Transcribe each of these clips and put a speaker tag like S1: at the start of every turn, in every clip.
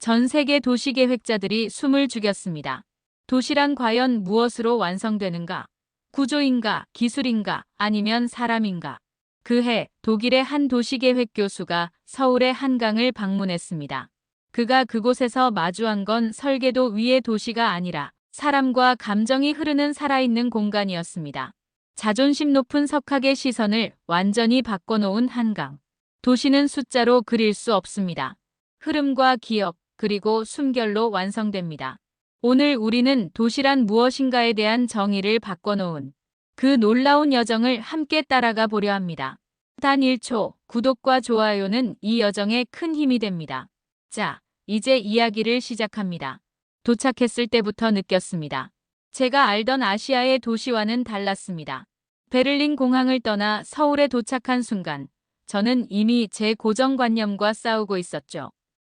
S1: 전 세계 도시계획자들이 숨을 죽였습니다. 도시란 과연 무엇으로 완성되는가? 구조인가, 기술인가, 아니면 사람인가? 그해 독일의 한 도시계획 교수가 서울의 한강을 방문했습니다. 그가 그곳에서 마주한 건 설계도 위의 도시가 아니라 사람과 감정이 흐르는 살아있는 공간이었습니다. 자존심 높은 석학의 시선을 완전히 바꿔놓은 한강. 도시는 숫자로 그릴 수 없습니다. 흐름과 기억, 그리고 숨결로 완성됩니다. 오늘 우리는 도시란 무엇인가에 대한 정의를 바꿔놓은 그 놀라운 여정을 함께 따라가 보려 합니다. 단 1초, 구독과 좋아요는 이 여정에 큰 힘이 됩니다. 자, 이제 이야기를 시작합니다. 도착했을 때부터 느꼈습니다. 제가 알던 아시아의 도시와는 달랐습니다. 베를린 공항을 떠나 서울에 도착한 순간, 저는 이미 제 고정관념과 싸우고 있었죠.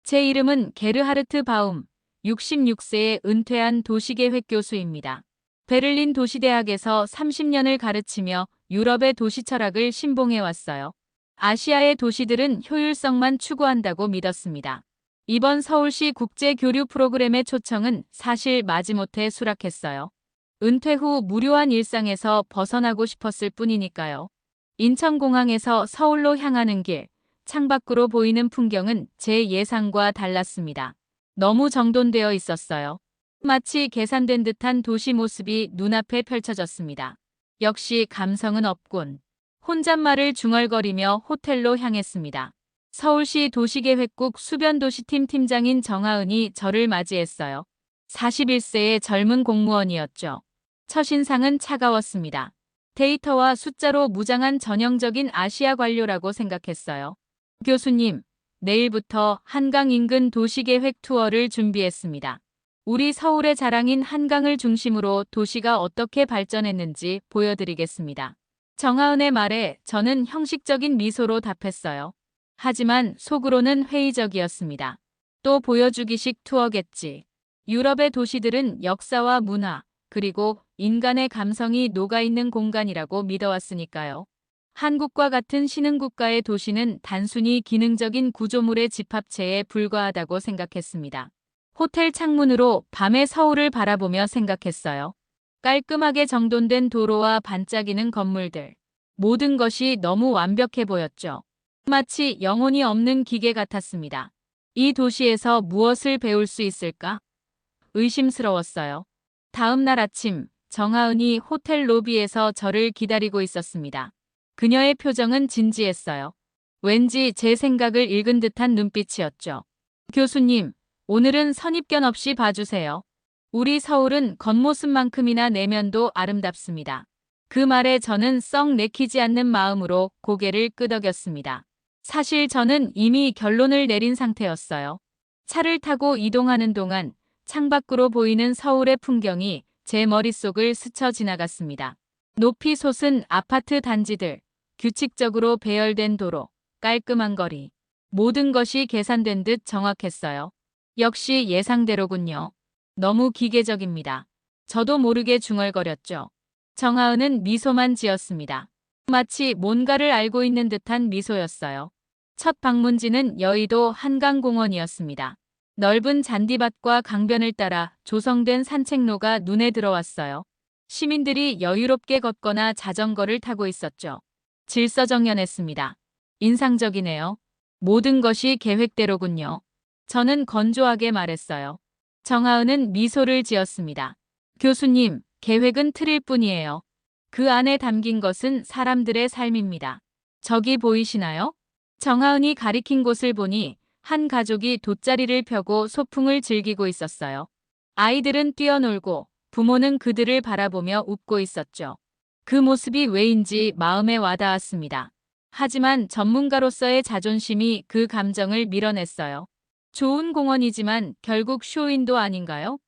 S1: 제 이름은 게르하르트 바움, 66세의 은퇴한 도시계획 교수입니다. 베를린 도시대학에서 30년을 가르치며 유럽의 도시 철학을 신봉해 왔어요. 아시아의 도시들은 효율성만 추구한다고 믿었습니다. 이번 서울시 국제교류 프로그램의 초청은 사실 마지못해 수락했어요. 은퇴 후 무료한 일상에서 벗어나고 싶었을 뿐이니까요. 인천공항에서 서울로 향하는 길, 창밖으로 보이는 풍경은 제 예상과 달랐습니다. 너무 정돈되어 있었어요. 마치 계산된 듯한 도시 모습이 눈앞에 펼쳐졌습니다. 역시 감성은 없군. 혼잣말을 중얼거리며 호텔로 향했습니다. 서울시 도시계획국 수변도시팀 팀장인 정하은이 저를 맞이했어요. 41세의 젊은 공무원이었죠. 첫인상은 차가웠습니다. 데이터와 숫자로 무장한 전형적인 아시아 관료라고 생각했어요. 교수님, 내일부터 한강 인근 도시계획 투어를 준비했습니다. 우리 서울의 자랑인 한강을 중심으로 도시가 어떻게 발전했는지 보여드리겠습니다. 정하은의 말에 저는 형식적인 미소로 답했어요. 하지만 속으로는 회의적이었습니다. 또 보여주기식 투어겠지. 유럽의 도시들은 역사와 문화, 그리고 인간의 감성이 녹아있는 공간이라고 믿어왔으니까요. 한국과 같은 신흥국가의 도시는 단순히 기능적인 구조물의 집합체에 불과하다고 생각했습니다. 호텔 창문으로 밤의 서울을 바라보며 생각했어요. 깔끔하게 정돈된 도로와 반짝이는 건물들. 모든 것이 너무 완벽해 보였죠. 마치 영혼이 없는 기계 같았습니다. 이 도시에서 무엇을 배울 수 있을까? 의심스러웠어요. 다음 날 아침, 정하은이 호텔 로비에서 저를 기다리고 있었습니다. 그녀의 표정은 진지했어요. 왠지 제 생각을 읽은 듯한 눈빛이었죠. 교수님, 오늘은 선입견 없이 봐주세요. 우리 서울은 겉모습만큼이나 내면도 아름답습니다. 그 말에 저는 썩 내키지 않는 마음으로 고개를 끄덕였습니다. 사실 저는 이미 결론을 내린 상태였어요. 차를 타고 이동하는 동안 창밖으로 보이는 서울의 풍경이 제 머릿속을 스쳐 지나갔습니다. 높이 솟은 아파트 단지들, 규칙적으로 배열된 도로, 깔끔한 거리. 모든 것이 계산된 듯 정확했어요. 역시 예상대로군요. 너무 기계적입니다. 저도 모르게 중얼거렸죠. 정하은은 미소만 지었습니다. 마치 뭔가를 알고 있는 듯한 미소였어요. 첫 방문지는 여의도 한강공원이었습니다. 넓은 잔디밭과 강변을 따라 조성된 산책로가 눈에 들어왔어요. 시민들이 여유롭게 걷거나 자전거를 타고 있었죠. 질서정연했습니다. 인상적이네요. 모든 것이 계획대로군요. 저는 건조하게 말했어요. 정하은은 미소를 지었습니다. 교수님, 계획은 틀일 뿐이에요. 그 안에 담긴 것은 사람들의 삶입니다. 저기 보이시나요? 정하은이 가리킨 곳을 보니 한 가족이 돗자리를 펴고 소풍을 즐기고 있었어요. 아이들은 뛰어놀고 부모는 그들을 바라보며 웃고 있었죠. 그 모습이 왜인지 마음에 와닿았습니다. 하지만 전문가로서의 자존심이 그 감정을 밀어냈어요. 좋은 공원이지만 결국 쇼윈도 아닌가요?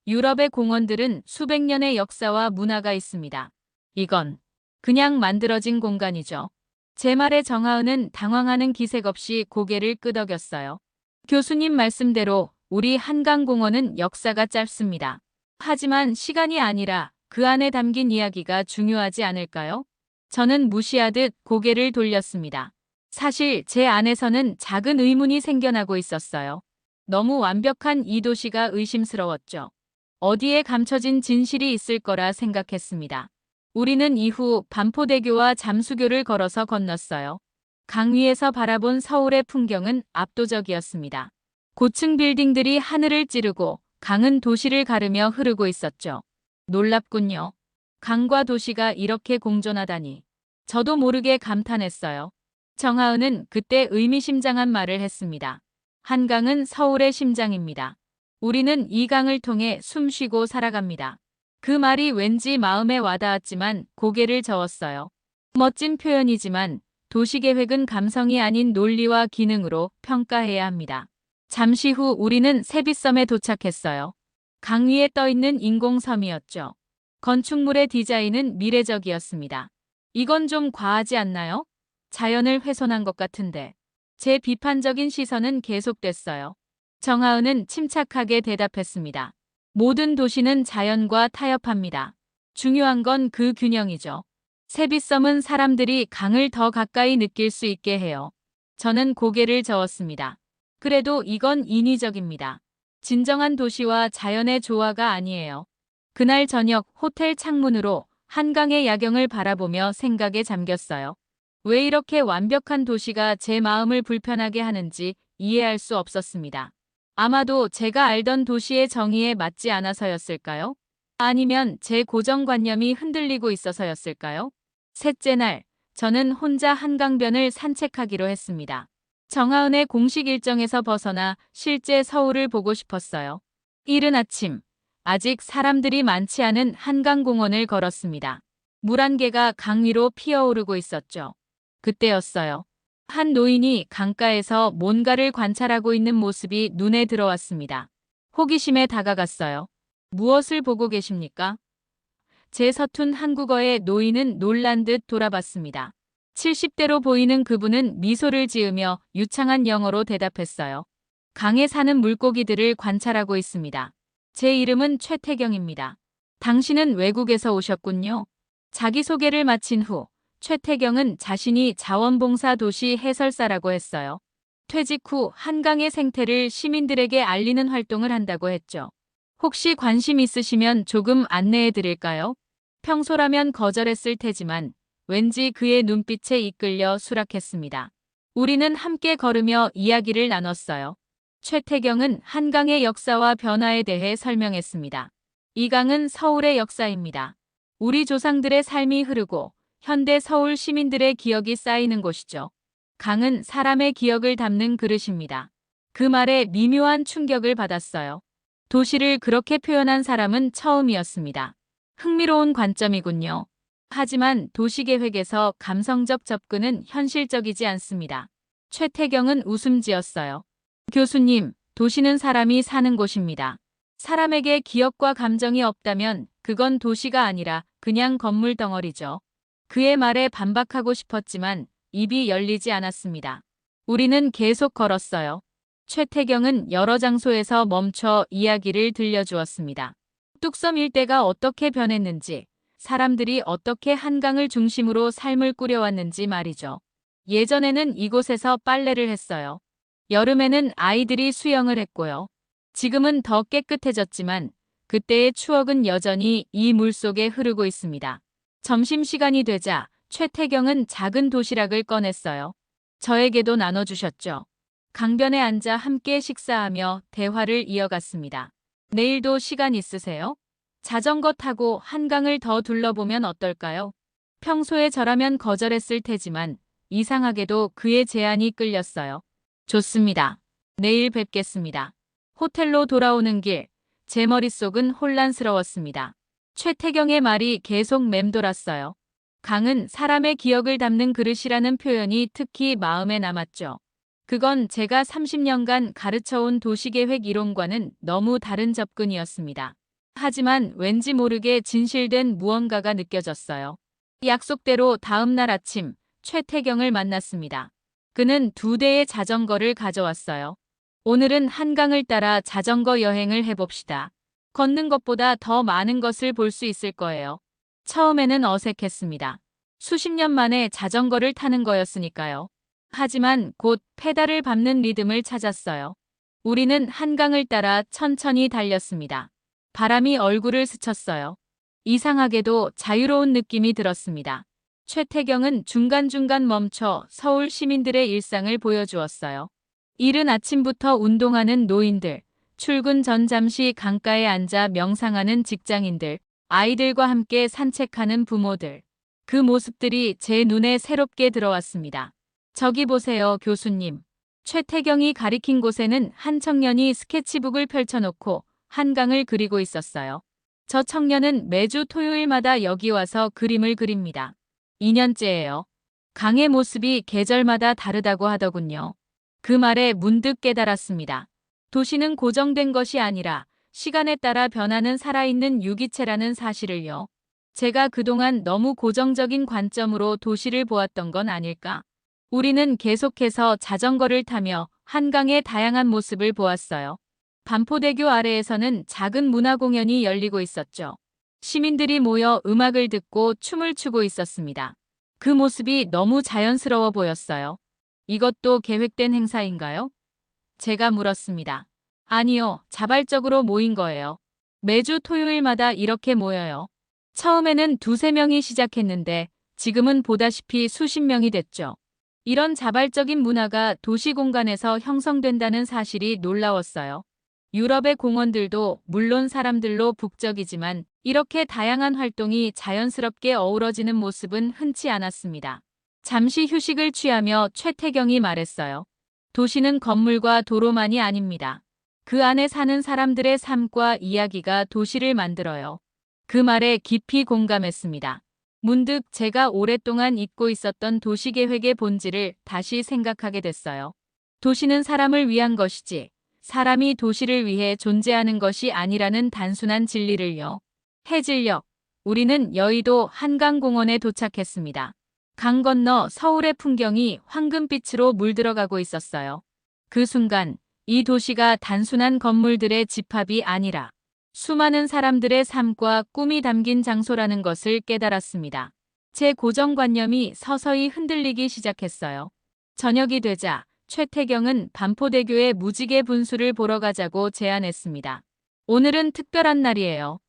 S1: 유럽의 공원들은 수백 년의 역사와 문화가 있습니다. 이건 그냥 만들어진 공간이죠. 제 말에 정하은은 당황하는 기색 없이 고개를 끄덕였어요. 교수님 말씀대로 우리 한강공원은 역사가 짧습니다. 하지만 시간이 아니라 그 안에 담긴 이야기가 중요하지 않을까요? 저는 무시하듯 고개를 돌렸습니다. 사실 제 안에서는 작은 의문이 생겨나고 있었어요. 너무 완벽한 이 도시가 의심스러웠죠. 어디에 감춰진 진실이 있을 거라 생각했습니다. 우리는 이후 반포대교와 잠수교를 걸어서 건넜어요. 강 위에서 바라본 서울의 풍경은 압도적이었습니다. 고층 빌딩들이 하늘을 찌르고 강은 도시를 가르며 흐르고 있었죠. 놀랍군요. 강과 도시가 이렇게 공존하다니. 저도 모르게 감탄했어요. 정하은은 그때 의미심장한 말을 했습니다. 한강은 서울의 심장입니다. 우리는 이 강을 통해 숨쉬고 살아갑니다. 그 말이 왠지 마음에 와닿았지만 고개를 저었어요. 멋진 표현이지만 도시계획은 감성이 아닌 논리와 기능으로 평가해야 합니다. 잠시 후 우리는 세빛섬에 도착했어요. 강 위에 떠있는 인공섬이었죠. 건축물의 디자인은 미래적이었습니다. 이건 좀 과하지 않나요? 자연을 훼손한 것 같은데. 제 비판적인 시선은 계속됐어요. 정하은은 침착하게 대답했습니다. 모든 도시는 자연과 타협합니다. 중요한 건 그 균형이죠. 세빛섬은 사람들이 강을 더 가까이 느낄 수 있게 해요. 저는 고개를 저었습니다. 그래도 이건 인위적입니다. 진정한 도시와 자연의 조화가 아니에요. 그날 저녁 호텔 창문으로 한강의 야경을 바라보며 생각에 잠겼어요. 왜 이렇게 완벽한 도시가 제 마음을 불편하게 하는지 이해할 수 없었습니다. 아마도 제가 알던 도시의 정의에 맞지 않아서였을까요? 아니면 제 고정관념이 흔들리고 있어서였을까요? 셋째 날, 저는 혼자 한강변을 산책하기로 했습니다. 정하은의 공식 일정에서 벗어나 실제 서울을 보고 싶었어요. 이른 아침, 아직 사람들이 많지 않은 한강공원을 걸었습니다. 물 한 개가 강 위로 피어오르고 있었죠. 그때였어요. 한 노인이 강가에서 뭔가를 관찰하고 있는 모습이 눈에 들어왔습니다. 호기심에 다가갔어요. 무엇을 보고 계십니까? 제 서툰 한국어에 노인은 놀란 듯 돌아봤습니다. 70대로 보이는 그분은 미소를 지으며 유창한 영어로 대답했어요. 강에 사는 물고기들을 관찰하고 있습니다. 제 이름은 최태경입니다. 당신은 외국에서 오셨군요. 자기소개를 마친 후 최태경은 자신이 자원봉사 도시 해설사라고 했어요. 퇴직 후 한강의 생태를 시민들에게 알리는 활동을 한다고 했죠. 혹시 관심 있으시면 조금 안내해 드릴까요? 평소라면 거절했을 테지만 왠지 그의 눈빛에 이끌려 수락했습니다. 우리는 함께 걸으며 이야기를 나눴어요. 최태경은 한강의 역사와 변화에 대해 설명했습니다. 이 강은 서울의 역사입니다. 우리 조상들의 삶이 흐르고 현대 서울 시민들의 기억이 쌓이는 곳이죠. 강은 사람의 기억을 담는 그릇입니다. 그 말에 미묘한 충격을 받았어요. 도시를 그렇게 표현한 사람은 처음이었습니다. 흥미로운 관점이군요. 하지만 도시계획에서 감성적 접근은 현실적이지 않습니다. 최태경은 웃음 지었어요. 교수님, 도시는 사람이 사는 곳입니다. 사람에게 기억과 감정이 없다면 그건 도시가 아니라 그냥 건물 덩어리죠. 그의 말에 반박하고 싶었지만 입이 열리지 않았습니다. 우리는 계속 걸었어요. 최태경은 여러 장소에서 멈춰 이야기를 들려주었습니다. 뚝섬 일대가 어떻게 변했는지, 사람들이 어떻게 한강을 중심으로 삶을 꾸려왔는지 말이죠. 예전에는 이곳에서 빨래를 했어요. 여름에는 아이들이 수영을 했고요. 지금은 더 깨끗해졌지만 그때의 추억은 여전히 이 물속에 흐르고 있습니다. 점심시간이 되자 최태경은 작은 도시락을 꺼냈어요. 저에게도 나눠주셨죠. 강변에 앉아 함께 식사하며 대화를 이어갔습니다. 내일도 시간 있으세요? 자전거 타고 한강을 더 둘러보면 어떨까요? 평소에 저라면 거절했을 테지만 이상하게도 그의 제안이 끌렸어요. 좋습니다. 내일 뵙겠습니다. 호텔로 돌아오는 길, 제 머릿속은 혼란스러웠습니다. 최태경의 말이 계속 맴돌았어요. 강은 사람의 기억을 담는 그릇이라는 표현이 특히 마음에 남았죠. 그건 제가 30년간 가르쳐온 도시계획 이론과는 너무 다른 접근이었습니다. 하지만 왠지 모르게 진실된 무언가가 느껴졌어요. 약속대로 다음 날 아침 최태경을 만났습니다. 그는 2대의 자전거를 가져왔어요. 오늘은 한강을 따라 자전거 여행을 해봅시다. 걷는 것보다 더 많은 것을 볼 수 있을 거예요. 처음에는 어색했습니다. 수십 년 만에 자전거를 타는 거였으니까요. 하지만 곧 페달을 밟는 리듬을 찾았어요. 우리는 한강을 따라 천천히 달렸습니다. 바람이 얼굴을 스쳤어요. 이상하게도 자유로운 느낌이 들었습니다. 최태경은 중간중간 멈춰 서울 시민들의 일상을 보여주었어요. 이른 아침부터 운동하는 노인들, 출근 전 잠시 강가에 앉아 명상하는 직장인들, 아이들과 함께 산책하는 부모들. 그 모습들이 제 눈에 새롭게 들어왔습니다. 저기 보세요, 교수님. 최태경이 가리킨 곳에는 한 청년이 스케치북을 펼쳐놓고 한강을 그리고 있었어요. 저 청년은 매주 토요일마다 여기 와서 그림을 그립니다. 2년째예요. 강의 모습이 계절마다 다르다고 하더군요. 그 말에 문득 깨달았습니다. 도시는 고정된 것이 아니라 시간에 따라 변하는 살아있는 유기체라는 사실을요. 제가 그동안 너무 고정적인 관점으로 도시를 보았던 건 아닐까? 우리는 계속해서 자전거를 타며 한강의 다양한 모습을 보았어요. 반포대교 아래에서는 작은 문화공연이 열리고 있었죠. 시민들이 모여 음악을 듣고 춤을 추고 있었습니다. 그 모습이 너무 자연스러워 보였어요. 이것도 계획된 행사인가요? 제가 물었습니다. 아니요, 자발적으로 모인 거예요. 매주 토요일마다 이렇게 모여요. 처음에는 두세 명이 시작했는데 지금은 보다시피 수십 명이 됐죠. 이런 자발적인 문화가 도시 공간에서 형성된다는 사실이 놀라웠어요. 유럽의 공원들도 물론 사람들로 북적이지만 이렇게 다양한 활동이 자연스럽게 어우러지는 모습은 흔치 않았습니다. 잠시 휴식을 취하며 최태경이 말했어요. 도시는 건물과 도로만이 아닙니다. 그 안에 사는 사람들의 삶과 이야기가 도시를 만들어요. 그 말에 깊이 공감했습니다. 문득 제가 오랫동안 잊고 있었던 도시계획의 본질을 다시 생각하게 됐어요. 도시는 사람을 위한 것이지 사람이 도시를 위해 존재하는 것이 아니라는 단순한 진리를요. 해질녘, 우리는 여의도 한강공원에 도착했습니다. 강 건너 서울의 풍경이 황금빛으로 물들어가고 있었어요. 그 순간 이 도시가 단순한 건물들의 집합이 아니라 수많은 사람들의 삶과 꿈이 담긴 장소라는 것을 깨달았습니다. 제 고정관념이 서서히 흔들리기 시작했어요. 저녁이 되자 최태경은 반포대교의 무지개 분수를 보러 가자고 제안했습니다. 오늘은 특별한 날이에요.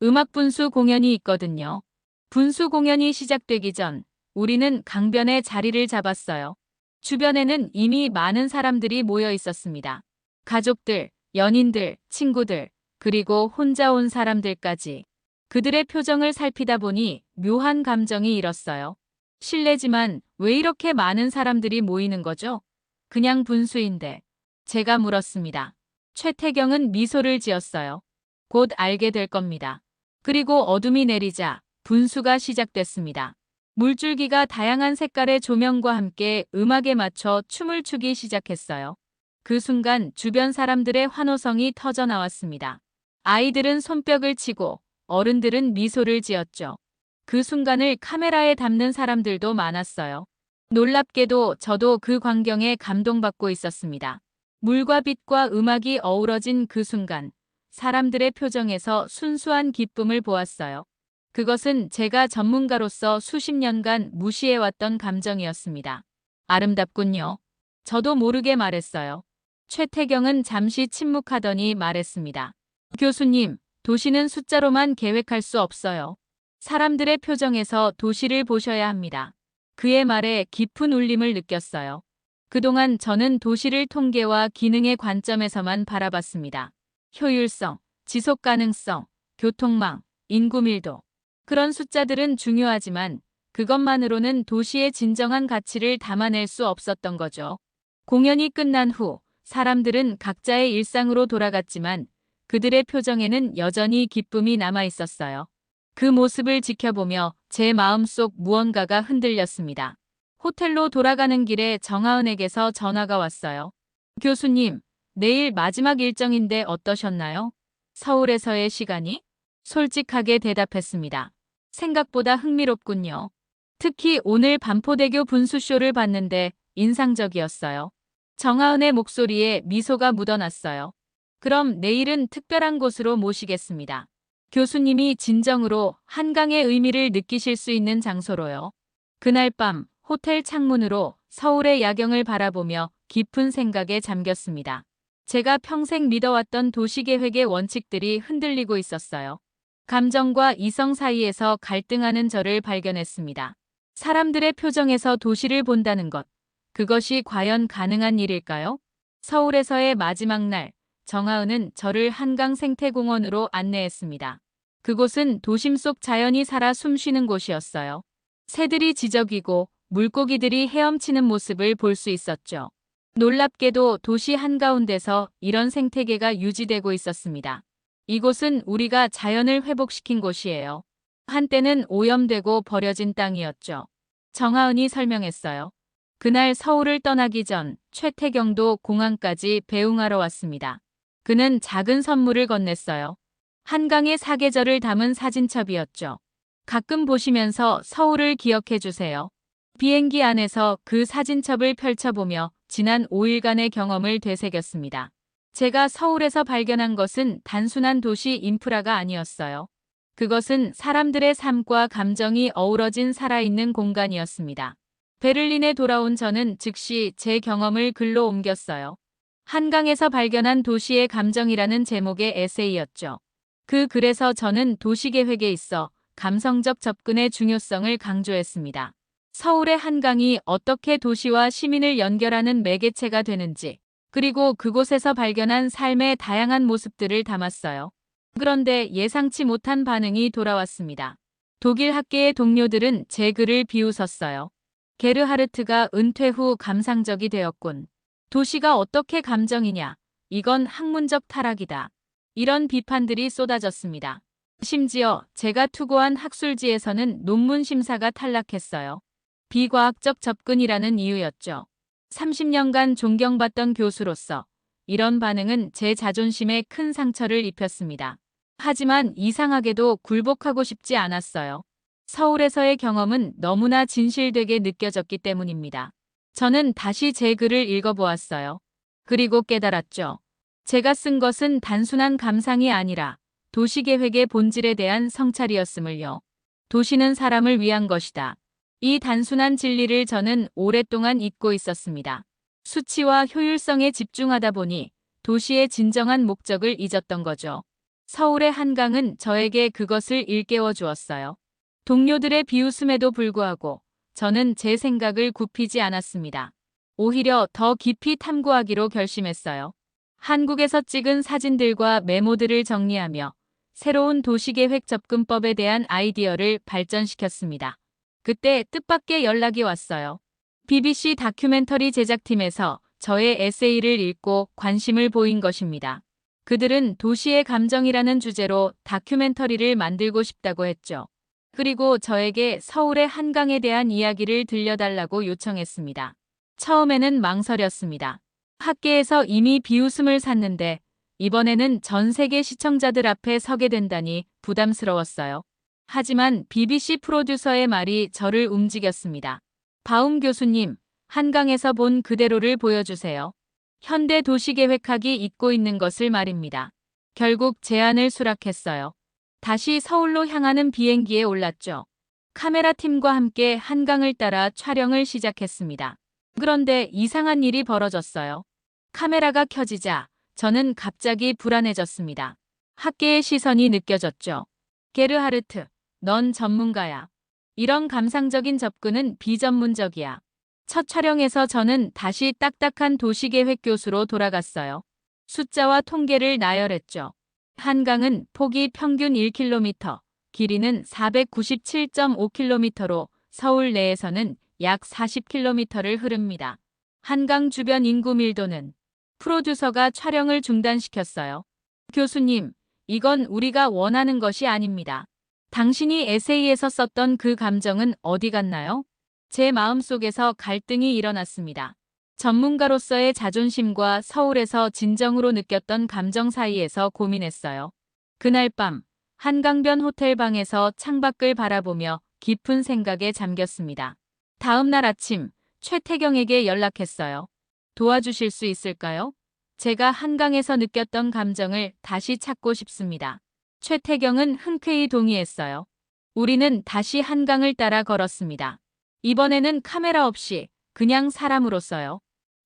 S1: 음악 분수 공연이 있거든요. 분수 공연이 시작되기 전 우리는 강변에 자리를 잡았어요. 주변에는 이미 많은 사람들이 모여 있었습니다. 가족들, 연인들, 친구들, 그리고 혼자 온 사람들까지. 그들의 표정을 살피다 보니 묘한 감정이 일었어요. 실례지만 왜 이렇게 많은 사람들이 모이는 거죠? 그냥 분수인데. 제가 물었습니다. 최태경은 미소를 지었어요. 곧 알게 될 겁니다. 그리고 어둠이 내리자 분수가 시작됐습니다. 물줄기가 다양한 색깔의 조명과 함께 음악에 맞춰 춤을 추기 시작했어요. 그 순간 주변 사람들의 환호성이 터져 나왔습니다. 아이들은 손뼉을 치고 어른들은 미소를 지었죠. 그 순간을 카메라에 담는 사람들도 많았어요. 놀랍게도 저도 그 광경에 감동받고 있었습니다. 물과 빛과 음악이 어우러진 그 순간 사람들의 표정에서 순수한 기쁨을 보았어요. 그것은 제가 전문가로서 수십 년간 무시해왔던 감정이었습니다. 아름답군요. 저도 모르게 말했어요. 최태경은 잠시 침묵하더니 말했습니다. 교수님, 도시는 숫자로만 계획할 수 없어요. 사람들의 표정에서 도시를 보셔야 합니다. 그의 말에 깊은 울림을 느꼈어요. 그동안 저는 도시를 통계와 기능의 관점에서만 바라봤습니다. 효율성, 지속 가능성, 교통망, 인구 밀도. 그런 숫자들은 중요하지만 그것만으로는 도시의 진정한 가치를 담아낼 수 없었던 거죠. 공연이 끝난 후 사람들은 각자의 일상으로 돌아갔지만 그들의 표정에는 여전히 기쁨이 남아 있었어요. 그 모습을 지켜보며 제 마음속 무언가가 흔들렸습니다. 호텔로 돌아가는 길에 정하은에게서 전화가 왔어요. 교수님, 내일 마지막 일정인데 어떠셨나요? 서울에서의 시간이? 솔직하게 대답했습니다. 생각보다 흥미롭군요. 특히 오늘 반포대교 분수쇼를 봤는데 인상적이었어요. 정하은의 목소리에 미소가 묻어났어요. 그럼 내일은 특별한 곳으로 모시겠습니다. 교수님이 진정으로 한강의 의미를 느끼실 수 있는 장소로요. 그날 밤 호텔 창문으로 서울의 야경을 바라보며 깊은 생각에 잠겼습니다. 제가 평생 믿어왔던 도시계획의 원칙들이 흔들리고 있었어요. 감정과 이성 사이에서 갈등하는 저를 발견했습니다. 사람들의 표정에서 도시를 본다는 것. 그것이 과연 가능한 일일까요? 서울에서의 마지막 날, 정하은은 저를 한강 생태공원으로 안내했습니다. 그곳은 도심 속 자연이 살아 숨쉬는 곳이었어요. 새들이 지저귀고 물고기들이 헤엄치는 모습을 볼 수 있었죠. 놀랍게도 도시 한가운데서 이런 생태계가 유지되고 있었습니다. 이곳은 우리가 자연을 회복시킨 곳이에요. 한때는 오염되고 버려진 땅이었죠. 정하은이 설명했어요. 그날 서울을 떠나기 전 최태경도 공항까지 배웅하러 왔습니다. 그는 작은 선물을 건넸어요. 한강의 사계절을 담은 사진첩이었죠. 가끔 보시면서 서울을 기억해 주세요. 비행기 안에서 그 사진첩을 펼쳐보며 지난 5일간의 경험을 되새겼습니다. 제가 서울에서 발견한 것은 단순한 도시 인프라가 아니었어요. 그것은 사람들의 삶과 감정이 어우러진 살아있는 공간이었습니다. 베를린에 돌아온 저는 즉시 제 경험을 글로 옮겼어요. 한강에서 발견한 도시의 감정이라는 제목의 에세이였죠. 그 글에서 저는 도시계획에 있어 감성적 접근의 중요성을 강조했습니다. 서울의 한강이 어떻게 도시와 시민을 연결하는 매개체가 되는지, 그리고 그곳에서 발견한 삶의 다양한 모습들을 담았어요. 그런데 예상치 못한 반응이 돌아왔습니다. 독일 학계의 동료들은 제 글을 비웃었어요. 게르하르트가 은퇴 후 감상적이 되었군. 도시가 어떻게 감정이냐? 이건 학문적 타락이다. 이런 비판들이 쏟아졌습니다. 심지어 제가 투고한 학술지에서는 논문 심사가 탈락했어요. 비과학적 접근이라는 이유였죠. 30년간 존경받던 교수로서 이런 반응은 제 자존심에 큰 상처를 입혔습니다. 하지만 이상하게도 굴복하고 싶지 않았어요. 서울에서의 경험은 너무나 진실되게 느껴졌기 때문입니다. 저는 다시 제 글을 읽어보았어요. 그리고 깨달았죠. 제가 쓴 것은 단순한 감상이 아니라 도시계획의 본질에 대한 성찰이었음을요. 도시는 사람을 위한 것이다. 이 단순한 진리를 저는 오랫동안 잊고 있었습니다. 수치와 효율성에 집중하다 보니 도시의 진정한 목적을 잊었던 거죠. 서울의 한강은 저에게 그것을 일깨워 주었어요. 동료들의 비웃음에도 불구하고 저는 제 생각을 굽히지 않았습니다. 오히려 더 깊이 탐구하기로 결심했어요. 한국에서 찍은 사진들과 메모들을 정리하며 새로운 도시계획 접근법에 대한 아이디어를 발전시켰습니다. 그때 뜻밖의 연락이 왔어요. BBC 다큐멘터리 제작팀에서 저의 에세이를 읽고 관심을 보인 것입니다. 그들은 도시의 감정이라는 주제로 다큐멘터리를 만들고 싶다고 했죠. 그리고 저에게 서울의 한강에 대한 이야기를 들려달라고 요청했습니다. 처음에는 망설였습니다. 학계에서 이미 비웃음을 샀는데 이번에는 전 세계 시청자들 앞에 서게 된다니 부담스러웠어요. 하지만 BBC 프로듀서의 말이 저를 움직였습니다. 바움 교수님, 한강에서 본 그대로를 보여주세요. 현대 도시계획학이 잊고 있는 것을 말입니다. 결국 제안을 수락했어요. 다시 서울로 향하는 비행기에 올랐죠. 카메라 팀과 함께 한강을 따라 촬영을 시작했습니다. 그런데 이상한 일이 벌어졌어요. 카메라가 켜지자 저는 갑자기 불안해졌습니다. 학계의 시선이 느껴졌죠. 게르하르트, 넌 전문가야. 이런 감상적인 접근은 비전문적이야. 첫 촬영에서 저는 다시 딱딱한 도시계획 교수로 돌아갔어요. 숫자와 통계를 나열했죠. 한강은 폭이 평균 1km, 길이는 497.5km로 서울 내에서는 약 40km를 흐릅니다. 한강 주변 인구 밀도는 프로듀서가 촬영을 중단시켰어요. 교수님, 이건 우리가 원하는 것이 아닙니다. 당신이 에세이에서 썼던 그 감정은 어디 갔나요? 제 마음속에서 갈등이 일어났습니다. 전문가로서의 자존심과 서울에서 진정으로 느꼈던 감정 사이에서 고민했어요. 그날 밤 한강변 호텔 방에서 창밖을 바라보며 깊은 생각에 잠겼습니다. 다음 날 아침 최태경에게 연락했어요. 도와주실 수 있을까요? 제가 한강에서 느꼈던 감정을 다시 찾고 싶습니다. 최태경은 흔쾌히 동의했어요. 우리는 다시 한강을 따라 걸었습니다. 이번에는 카메라 없이 그냥 사람으로서요.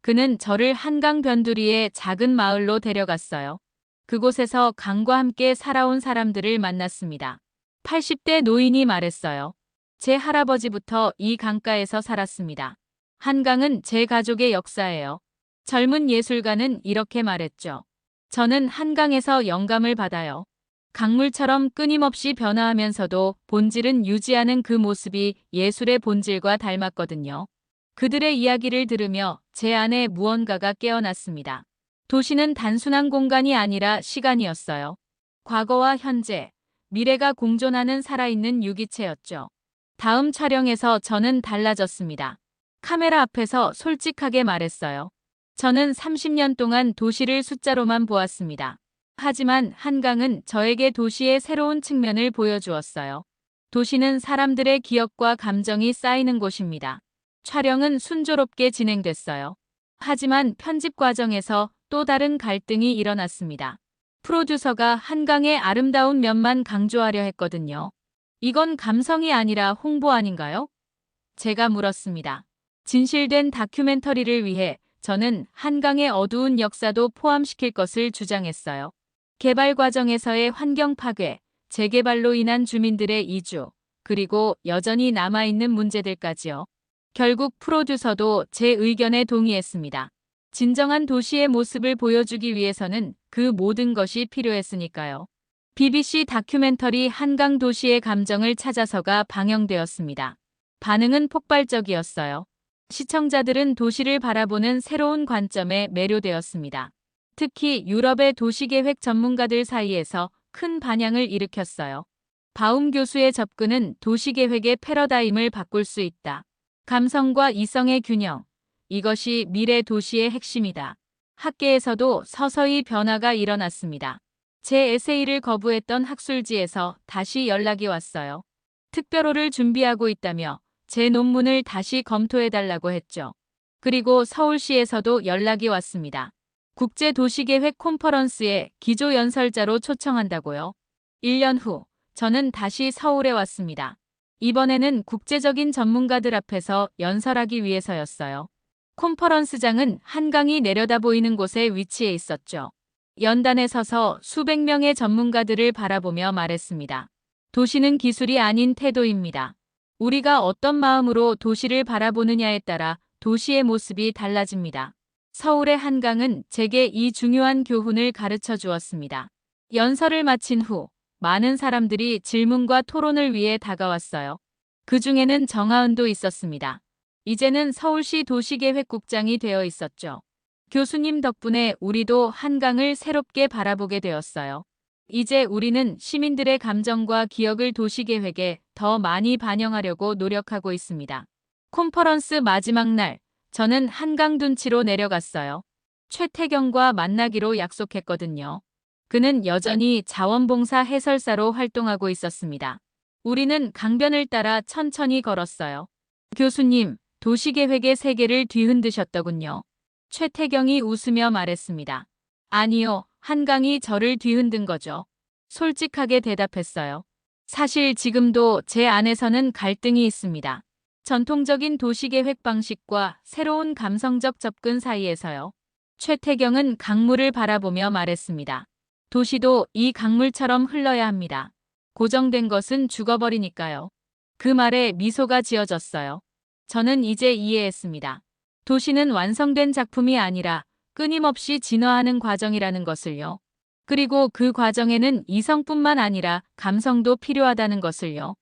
S1: 그는 저를 한강 변두리의 작은 마을로 데려갔어요. 그곳에서 강과 함께 살아온 사람들을 만났습니다. 80대 노인이 말했어요. 제 할아버지부터 이 강가에서 살았습니다. 한강은 제 가족의 역사예요. 젊은 예술가는 이렇게 말했죠. 저는 한강에서 영감을 받아요. 강물처럼 끊임없이 변화하면서도 본질은 유지하는 그 모습이 예술의 본질과 닮았거든요. 그들의 이야기를 들으며 제 안에 무언가가 깨어났습니다. 도시는 단순한 공간이 아니라 시간이었어요. 과거와 현재, 미래가 공존하는 살아있는 유기체였죠. 다음 촬영에서 저는 달라졌습니다. 카메라 앞에서 솔직하게 말했어요. 저는 30년 동안 도시를 숫자로만 보았습니다. 하지만 한강은 저에게 도시의 새로운 측면을 보여주었어요. 도시는 사람들의 기억과 감정이 쌓이는 곳입니다. 촬영은 순조롭게 진행됐어요. 하지만 편집 과정에서 또 다른 갈등이 일어났습니다. 프로듀서가 한강의 아름다운 면만 강조하려 했거든요. 이건 감성이 아니라 홍보 아닌가요? 제가 물었습니다. 진실된 다큐멘터리를 위해 저는 한강의 어두운 역사도 포함시킬 것을 주장했어요. 개발 과정에서의 환경 파괴, 재개발로 인한 주민들의 이주, 그리고 여전히 남아있는 문제들까지요. 결국 프로듀서도 제 의견에 동의했습니다. 진정한 도시의 모습을 보여주기 위해서는 그 모든 것이 필요했으니까요. BBC 다큐멘터리 한강 도시의 감정을 찾아서가 방영되었습니다. 반응은 폭발적이었어요. 시청자들은 도시를 바라보는 새로운 관점에 매료되었습니다. 특히 유럽의 도시계획 전문가들 사이에서 큰 반향을 일으켰어요. 바움 교수의 접근은 도시계획의 패러다임을 바꿀 수 있다. 감성과 이성의 균형. 이것이 미래 도시의 핵심이다. 학계에서도 서서히 변화가 일어났습니다. 제 에세이를 거부했던 학술지에서 다시 연락이 왔어요. 특별호를 준비하고 있다며 제 논문을 다시 검토해달라고 했죠. 그리고 서울시에서도 연락이 왔습니다. 국제도시계획 콘퍼런스에 기조연설자로 초청한다고요. 1년 후, 저는 다시 서울에 왔습니다. 이번에는 국제적인 전문가들 앞에서 연설하기 위해서였어요. 콘퍼런스장은 한강이 내려다보이는 곳에 위치해 있었죠. 연단에 서서 수백 명의 전문가들을 바라보며 말했습니다. 도시는 기술이 아닌 태도입니다. 우리가 어떤 마음으로 도시를 바라보느냐에 따라 도시의 모습이 달라집니다. 서울의 한강은 제게 이 중요한 교훈을 가르쳐 주었습니다. 연설을 마친 후 많은 사람들이 질문과 토론을 위해 다가왔어요. 그 중에는 정하은도 있었습니다. 이제는 서울시 도시계획국장이 되어 있었죠. 교수님 덕분에 우리도 한강을 새롭게 바라보게 되었어요. 이제 우리는 시민들의 감정과 기억을 도시계획에 더 많이 반영하려고 노력하고 있습니다. 콘퍼런스 마지막 날, 저는 한강 둔치로 내려갔어요. 최태경과 만나기로 약속했거든요. 그는 여전히 자원봉사 해설사로 활동하고 있었습니다. 우리는 강변을 따라 천천히 걸었어요. 교수님, 도시계획의 세계를 뒤흔드셨더군요. 최태경이 웃으며 말했습니다. 아니요, 한강이 저를 뒤흔든 거죠. 솔직하게 대답했어요. 사실 지금도 제 안에서는 갈등이 있습니다. 전통적인 도시계획 방식과 새로운 감성적 접근 사이에서요. 최태경은 강물을 바라보며 말했습니다. 도시도 이 강물처럼 흘러야 합니다. 고정된 것은 죽어버리니까요. 그 말에 미소가 지어졌어요. 저는 이제 이해했습니다. 도시는 완성된 작품이 아니라 끊임없이 진화하는 과정이라는 것을요. 그리고 그 과정에는 이성뿐만 아니라 감성도 필요하다는 것을요.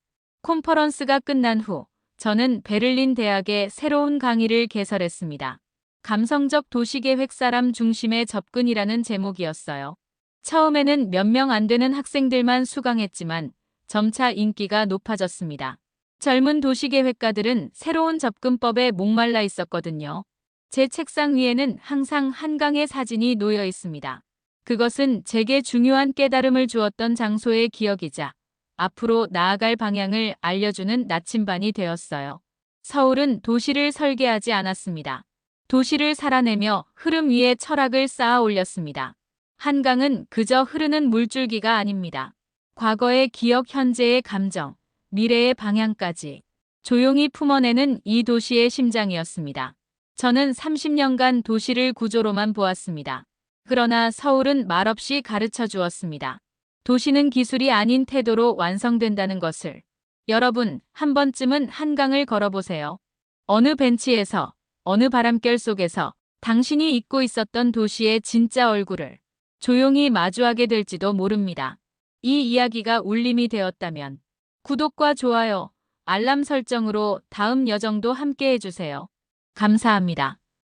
S1: 콘퍼런스가 끝난 후 저는 베를린 대학에 새로운 강의를 개설했습니다. 감성적 도시계획 사람 중심의 접근이라는 제목이었어요. 처음에는 몇 명 안 되는 학생들만 수강했지만 점차 인기가 높아졌습니다. 젊은 도시계획가들은 새로운 접근법에 목말라 있었거든요. 제 책상 위에는 항상 한강의 사진이 놓여 있습니다. 그것은 제게 중요한 깨달음을 주었던 장소의 기억이자 앞으로 나아갈 방향을 알려주는 나침반이 되었어요. 서울은 도시를 설계하지 않았습니다. 도시를 살아내며 흐름 위에 철학을 쌓아 올렸습니다. 한강은 그저 흐르는 물줄기가 아닙니다. 과거의 기억, 현재의 감정, 미래의 방향까지 조용히 품어내는 이 도시의 심장이었습니다. 저는 30년간 도시를 구조로만 보았습니다. 그러나 서울은 말없이 가르쳐 주었습니다. 도시는 기술이 아닌 태도로 완성된다는 것을. 여러분, 한 번쯤은 한강을 걸어보세요. 어느 벤치에서, 어느 바람결 속에서 당신이 잊고 있었던 도시의 진짜 얼굴을 조용히 마주하게 될지도 모릅니다. 이 이야기가 울림이 되었다면 구독과 좋아요, 알람 설정으로 다음 여정도 함께 해주세요. 감사합니다.